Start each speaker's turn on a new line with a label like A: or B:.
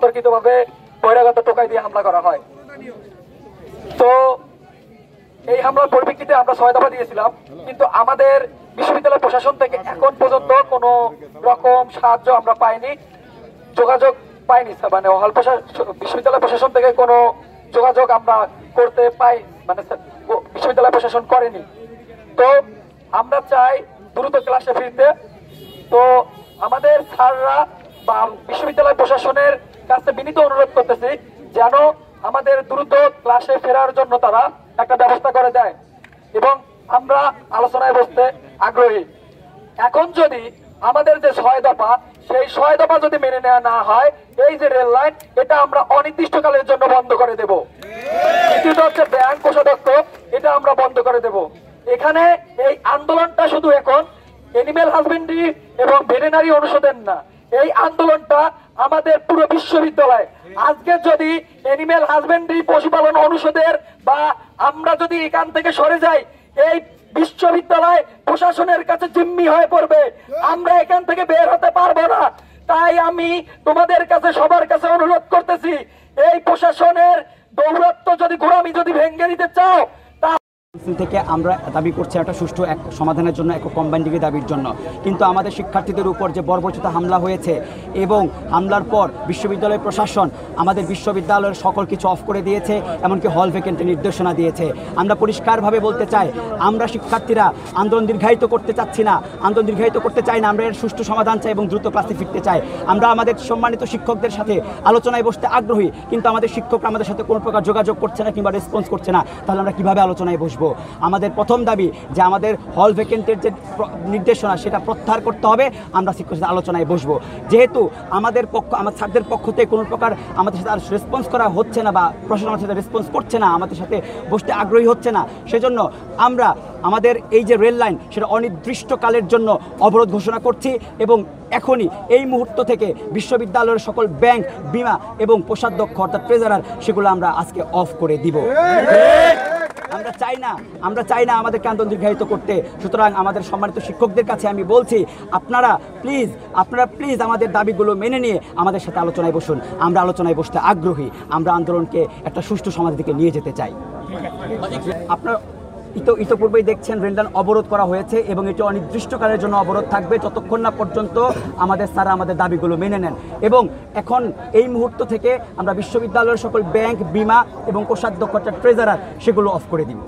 A: অতর্কিতভাবে বহিরাগত টোকাই দিয়ে হামলা করা হয়। তো এই হামলার পরিপ্রেক্ষিতে আমরা 6 দফা দিয়েছিলাম, কিন্তু আমাদের বিশ্ববিদ্যালয় প্রশাসন থেকে এখন পর্যন্ত কোনো রকম সাহায্য আমরা পাইনি, যোগাযোগ পাইনি। মানে বিশ্ববিদ্যালয় প্রশাসন থেকে কোনো যোগাযোগ আমরা করতে পাই, মানে বিশ্ববিদ্যালয় প্রশাসন করেনি। তো আমরা চাই দ্রুত ক্লাসে ফিরতে। তো আমাদের স্যাররা বা বিশ্ববিদ্যালয় প্রশাসনের কাছে বিনীত অনুরোধ করতেছি যেন আমাদের দ্রুত ক্লাসে ফেরার জন্য তারা একটা ব্যবস্থা করে দেয়, এবং আমরা আলোচনায় বসতে আগ্রহী। এখন যদি আমাদের যে 6 দফা, সেই 6 দফা যদি মেনে নেওয়া না হয়, এই যে রেল লাইন, এটা আমরা অনির্দিষ্টকালের জন্য বন্ধ করে দেব। দ্বিতীয়ত হচ্ছে ব্যাংক কোষাধ্যক্ষ, এটা আমরা বন্ধ করে দেব। এখানে এই আন্দোলনটা শুধু এখন এনিম্যাল হাজবেন্ডারি এবং ভেটেরিনারি অনুষদের না, এই আন্দোলনটা আমাদের পুরো বিশ্ববিদ্যালয়। আজকে যদি এনিম্যাল হাজবেন্ডারি পশুপালন অনুষদের বা আমরা যদি এখান থেকে সরে যাই, এই বিশ্ববিদ্যালয় প্রশাসনের কাছে জিম্মি হয়ে পড়বে, আমরা এখান থেকে বের হতে পারবো না। তাই আমি তোমাদের কাছে, সবার কাছে অনুরোধ করতেছি, এই প্রশাসনের দৌরাত্ম্য যদি, গোলামি যদি ভেঙে দিতে চাও,
B: থেকে আমরা দাবি করছি একটা সুষ্ঠু এক সমাধানের জন্য, এক কম্বাইন্ড ডিগ্রি দাবির জন্য। কিন্তু আমাদের শিক্ষার্থীদের উপর যে বর্বরচিত হামলা হয়েছে এবং হামলার পর বিশ্ববিদ্যালয় প্রশাসন আমাদের বিশ্ববিদ্যালয়ের সকল কিছু অফ করে দিয়েছে, এমনকি হল ভ্যাকেন্টের নির্দেশনা দিয়েছে। আমরা পরিষ্কারভাবে বলতে চাই, আমরা শিক্ষার্থীরা আন্দোলন দীর্ঘায়িত করতে চাচ্ছি না, আন্দোলন দীর্ঘায়িত করতে চাই না, আমরা এর সুষ্ঠু সমাধান চাই এবং দ্রুত ক্লাসে ফিরতে চাই। আমরা আমাদের সম্মানিত শিক্ষকদের সাথে আলোচনায় বসতে আগ্রহী, কিন্তু আমাদের শিক্ষকরা আমাদের সাথে কোনো প্রকার যোগাযোগ করছে না কিংবা রেসপন্স করছে না। তাহলে আমরা কীভাবে আলোচনায় বসবো? আমাদের প্রথম দাবি যে আমাদের হল ভ্যাকেন্টের যে নির্দেশনা, সেটা প্রত্যাহার করতে হবে। আমরা শিক্ষকদের সাথে আলোচনায় বসবো। যেহেতু আমার স্যারদের পক্ষ থেকে কোনো প্রকার আমাদের সাথে আর রেসপন্স করা হচ্ছে না, বা প্রশাসন আমাদের সাথে রেসপন্স করছে না, আমাদের সাথে বসতে আগ্রহী হচ্ছে না, সেজন্য আমরা আমাদের এই যে রেল লাইন, সেটা অনির্দিষ্টকালের জন্য অবরোধ ঘোষণা করছি। এবং এখনই এই মুহূর্ত থেকে বিশ্ববিদ্যালয়ের সকল ব্যাংক, বিমা এবং কোষাধ্যক্ষ অর্থাৎ ট্রেজারার, সেগুলো আমরা আজকে অফ করে দিব। আমরা চাই না আমাদেরকে আন্দোলন দীর্ঘায়িত করতে। সুতরাং আমাদের সম্মানিত শিক্ষকদের কাছে আমি বলছি, আপনারা প্লিজ আমাদের দাবিগুলো মেনে নিয়ে আমাদের সাথে আলোচনায় বসুন। আমরা আলোচনায় বসতে আগ্রহী, আমরা আন্দোলনকে একটা সুষ্ঠু সমাজের দিকে নিয়ে যেতে চাই। আপনার ইতোপূর্বেই দেখছেন রেললাইন অবরোধ করা হয়েছে এবং এটি অনির্দিষ্টকালের জন্য অবরোধ থাকবে, যতক্ষণ না পর্যন্ত আমাদের স্যাররা আমাদের দাবিগুলো মেনে নেন। এবং এখন এই মুহূর্ত থেকে আমরা বিশ্ববিদ্যালয়ের সকল ব্যাংক, বিমা এবং কোষাধ্যক্ষ ট্রেজারার, সেগুলো অফ করে দিব।